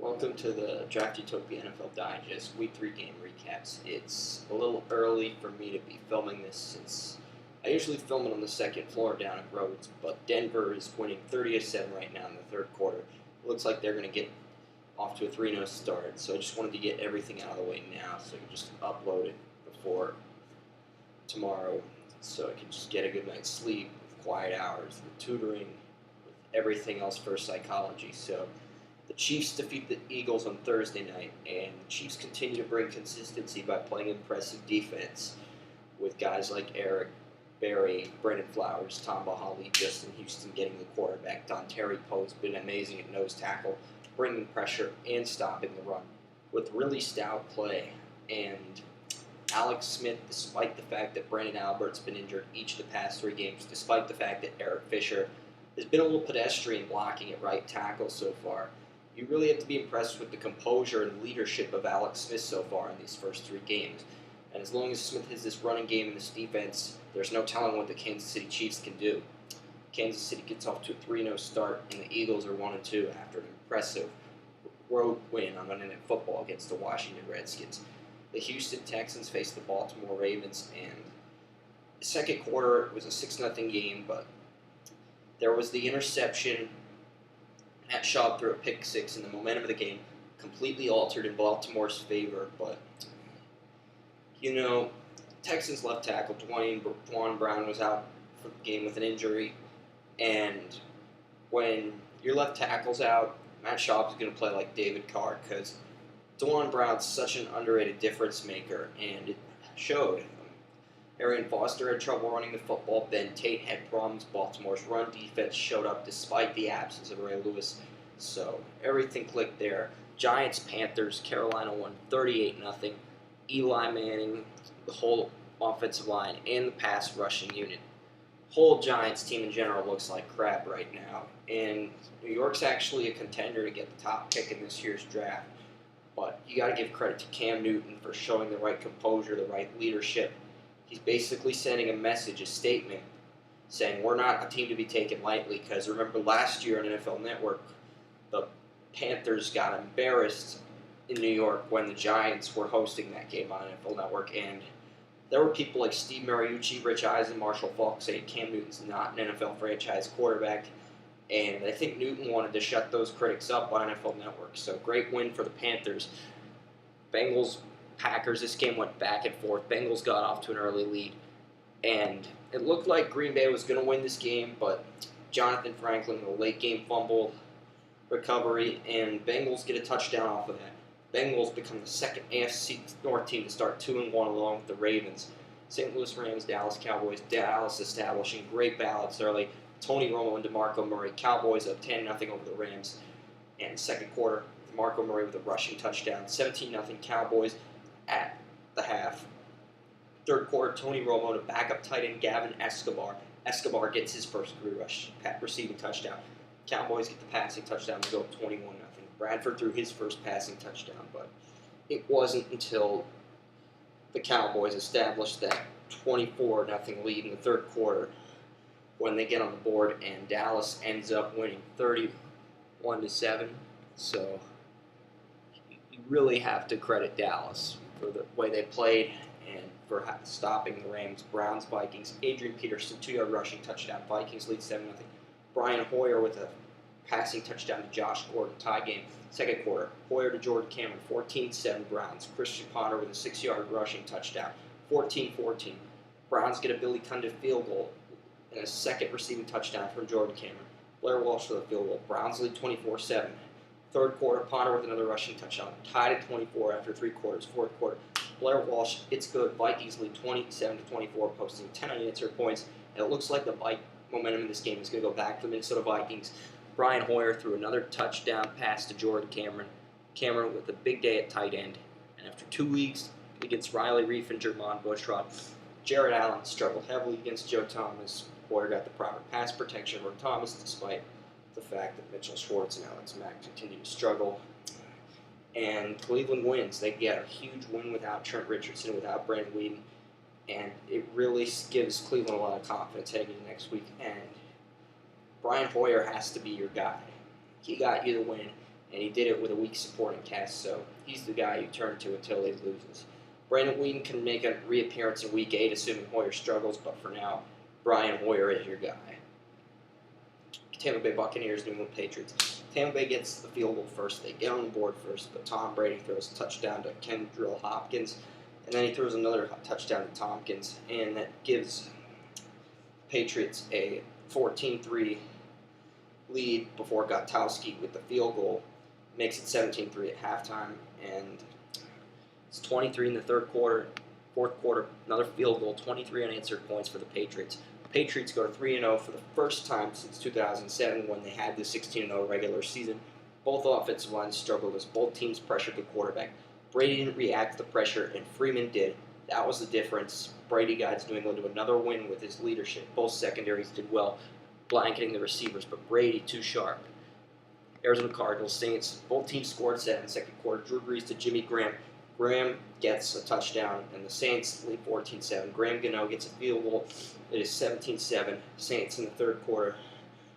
Welcome to the Draft Utopia NFL Digest Week 3 game recaps. It's a little early for me to be filming this since I usually film it on the second floor down at Rhodes, but Denver is winning 30-7 right now in the third quarter. It looks like they're going to get off to a 3-0 start, so I just wanted to get everything out of the way now so I can just upload it before tomorrow so I can just get a good night's sleep with quiet hours, with tutoring, with everything else for psychology. So the Chiefs defeat the Eagles on Thursday night, and the Chiefs continue to bring consistency by playing impressive defense with guys like Eric Berry, Brandon Flowers, Tom Bahali, Justin Houston getting the quarterback. Don Terry Poe's been amazing at nose tackle, bringing pressure and stopping the run with really stout play. And Alex Smith, despite the fact that Brandon Albert's been injured each of the past 3 games, despite the fact that Eric Fisher has been a little pedestrian blocking at right tackle so far, you really have to be impressed with the composure and leadership of Alex Smith so far in these first 3 games. And as long as Smith has this running game and this defense, there's no telling what the Kansas City Chiefs can do. Kansas City gets off to a 3-0 start, and the Eagles are 1-2 after an impressive road win on Monday Night Football against the Washington Redskins. The Houston Texans face the Baltimore Ravens, and the second quarter was a 6-0 game, but there was the interception. Matt Schaub threw a pick 6, and the momentum of the game completely altered in Baltimore's favor. But, Texans left tackle Dwan Brown was out for the game with an injury. And when your left tackle's out, Matt Schaub's going to play like David Carr because Dwan Brown's such an underrated difference maker, and it showed. Arian Foster had trouble running the football. Ben Tate had problems. Baltimore's run defense showed up despite the absence of Ray Lewis. So everything clicked there. Giants, Panthers, Carolina won 38-0. Eli Manning, the whole offensive line, and the pass rushing unit. Whole Giants team in general looks like crap right now. And New York's actually a contender to get the top pick in this year's draft. But you got to give credit to Cam Newton for showing the right composure, the right leadership. He's basically sending a message, a statement, saying we're not a team to be taken lightly. Because remember last year on NFL Network, the Panthers got embarrassed in New York when the Giants were hosting that game on NFL Network. And there were people like Steve Mariucci, Rich Eisen, Marshall Faulk saying Cam Newton's not an NFL franchise quarterback. And I think Newton wanted to shut those critics up on NFL Network. So great win for the Panthers. Bengals, Packers, this game went back and forth. Bengals got off to an early lead, and it looked like Green Bay was going to win this game, but Jonathan Franklin with a late game fumble recovery, and Bengals get a touchdown off of that. Bengals become the second AFC North team to start 2-1 along with the Ravens. St. Louis Rams, Dallas Cowboys, Dallas establishing great ballots early. Tony Romo and DeMarco Murray. Cowboys up 10-0 over the Rams. And second quarter, DeMarco Murray with a rushing touchdown. 17-0 Cowboys at the half. Third quarter, Tony Romo to backup tight end Gavin Escobar. Escobar gets his first career receiving touchdown. Cowboys get the passing touchdown to go up 21-0. Bradford threw his first passing touchdown, but it wasn't until the Cowboys established that 24-0 lead in the third quarter when they get on the board, and Dallas ends up winning 31-7. So you really have to credit Dallas for the way they played and for stopping the Rams. Browns, Vikings, Adrian Peterson, 2-yard rushing touchdown. Vikings lead 7-0. Brian Hoyer with a passing touchdown to Josh Gordon, tie game. Second quarter, Hoyer to Jordan Cameron, 14-7 Browns. Christian Ponder with a 6-yard rushing touchdown, 14-14. Browns get a Billy Cundiff field goal and a second receiving touchdown from Jordan Cameron. Blair Walsh for the field goal. Browns lead 24-7. Third quarter, Ponder with another rushing touchdown, tied at 24 after 3 quarters. Fourth quarter, Blair Walsh, it's good. Vikings lead 27-24, posting 10 unanswered points. And it looks like the momentum in this game is going to go back to the Minnesota Vikings. Brian Hoyer threw another touchdown pass to Jordan Cameron. Cameron with a big day at tight end. And after 2 weeks against Riley Reif and Jermon Bushrod, Jared Allen struggled heavily against Joe Thomas. Hoyer got the proper pass protection from Thomas despite the fact that Mitchell Schwartz and Alex Mack continue to struggle. And Cleveland wins. They get a huge win without Trent Richardson, without Brandon Weeden. And it really gives Cleveland a lot of confidence heading into next week. And Brian Hoyer has to be your guy. He got you the win, and he did it with a weak supporting cast, so he's the guy you turn to until he loses. Brandon Whedon can make a reappearance in Week 8, assuming Hoyer struggles, but for now, Brian Hoyer is your guy. Tampa Bay Buccaneers, New England Patriots. Tampa Bay gets the field goal first. They get on the board first, but Tom Brady throws a touchdown to Kendrill Hopkins, and then he throws another touchdown to Tompkins, and that gives Patriots a 14-3 lead before Gutowski with the field goal. Makes it 17-3 at halftime, and it's 23 in the third quarter. Fourth quarter, another field goal, 23 unanswered points for the Patriots. Patriots go to 3-0 for the first time since 2007 when they had the 16-0 regular season. Both offensive lines struggled as both teams pressured the quarterback. Brady didn't react to the pressure, and Freeman did. That was the difference. Brady guides New England to another win with his leadership. Both secondaries did well, blanketing the receivers, but Brady too sharp. Arizona Cardinals Saints. Both teams scored 7 in the second quarter. Drew Brees to Jimmy Graham. Graham gets a touchdown, and the Saints lead 14-7. Graham Gano gets a field goal. It is 17-7. Saints in the third quarter.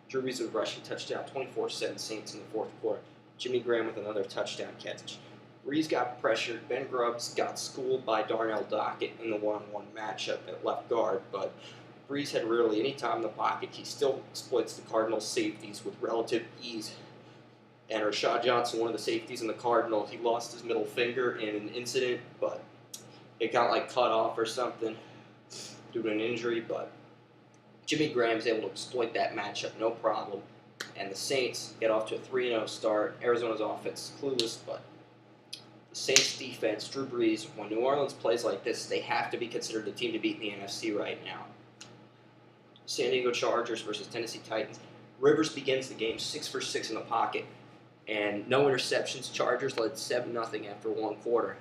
Drew Brees with a rushing touchdown. 24-7 Saints in the fourth quarter. Jimmy Graham with another touchdown catch. Brees got pressured. Ben Grubbs got schooled by Darnell Dockett in the one-on-one matchup at left guard, but Brees had rarely any time in the pocket. He still exploits the Cardinals' safeties with relative ease. And Rashad Johnson, one of the safeties in the Cardinals, he lost his middle finger in an incident, but it got cut off or something due to an injury. But Jimmy Graham's able to exploit that matchup, no problem. And the Saints get off to a 3-0 start. Arizona's offense is clueless, but the Saints defense, Drew Brees, when New Orleans plays like this, they have to be considered the team to beat in the NFC right now. San Diego Chargers versus Tennessee Titans. Rivers begins the game 6 for 6 in the pocket, and no interceptions. Chargers led 7-0 after one quarter.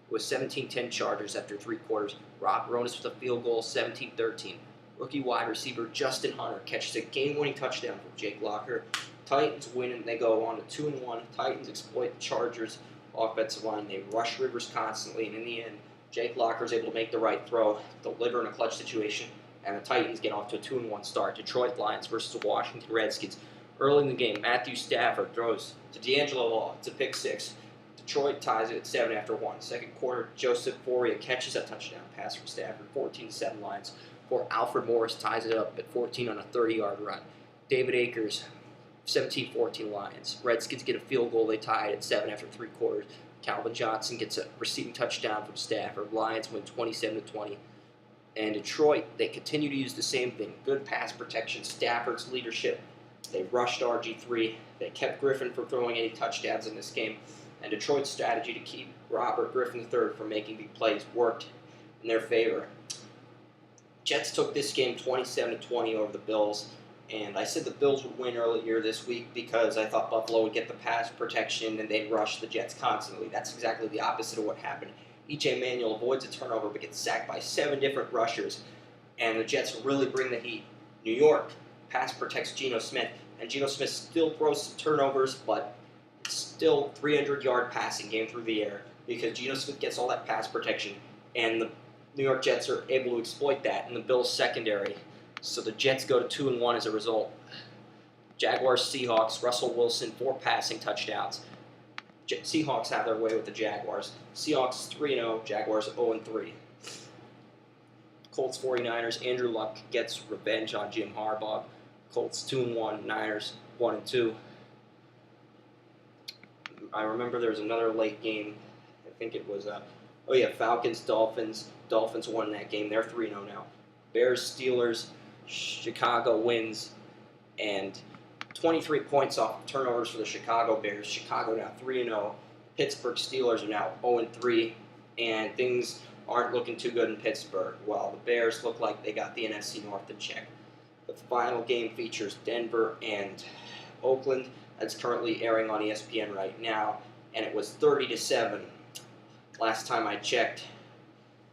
It was 17-10 Chargers after 3 quarters. Rob Ronis with a field goal, 17-13. Rookie wide receiver Justin Hunter catches a game-winning touchdown from Jake Locker. Titans win, and they go on to 2-1. Titans exploit the Chargers' offensive line. They rush Rivers constantly, and in the end, Jake Locker is able to make the right throw, deliver in a clutch situation, and the Titans get off to a 2-1 start. Detroit Lions versus the Washington Redskins. Early in the game, Matthew Stafford throws to D'Angelo Law. It's a pick 6. Detroit ties it at 7 after 1. Second quarter, Joseph Foria catches a touchdown pass from Stafford, 14-7 Lions. Before Alfred Morris ties it up at 14 on a 30-yard run. David Akers, 17-14 Lions. Redskins get a field goal. They tie it at 7 after 3 quarters. Calvin Johnson gets a receiving touchdown from Stafford. Lions win 27-20. And Detroit, they continue to use the same thing. Good pass protection, Stafford's leadership. They rushed RG3. They kept Griffin from throwing any touchdowns in this game. And Detroit's strategy to keep Robert Griffin III from making big plays worked in their favor. Jets took this game 27-20 over the Bills. And I said the Bills would win earlier this week because I thought Buffalo would get the pass protection and they'd rush the Jets constantly. That's exactly the opposite of what happened. E.J. Manuel avoids a turnover but gets sacked by 7 different rushers. And the Jets really bring the heat. New York pass protects Geno Smith. And Geno Smith still throws some turnovers, but it's still 300-yard passing game through the air because Geno Smith gets all that pass protection. And the New York Jets are able to exploit that in the Bills' secondary. So the Jets go to 2-1 as a result. Jaguars, Seahawks, Russell Wilson, 4 passing touchdowns. Seahawks have their way with the Jaguars. Seahawks 3-0, Jaguars 0-3. Colts, 49ers, Andrew Luck gets revenge on Jim Harbaugh. Colts 2-1, Niners 1-2. I remember there was another late game. I think it was, Falcons, Dolphins. Dolphins won that game. They're 3-0 now. Bears, Steelers, Chicago wins, and 23 points off turnovers for the Chicago Bears. Chicago now 3-0. Pittsburgh Steelers are now 0-3, and things aren't looking too good in Pittsburgh, while the Bears look like they got the NFC North in check. The final game features Denver and Oakland. That's currently airing on ESPN right now, and it was 30-7 last time I checked.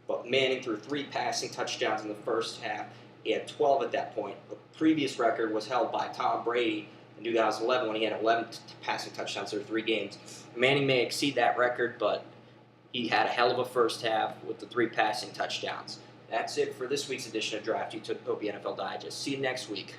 But Manning threw 3 passing touchdowns in the first half. He had 12 at that point. The previous record was held by Tom Brady in 2011 when he had 11 passing touchdowns through 3 games. Manning may exceed that record, but he had a hell of a first half with the 3 passing touchdowns. That's it for this week's edition of Draft Utopia NFL Digest. See you next week.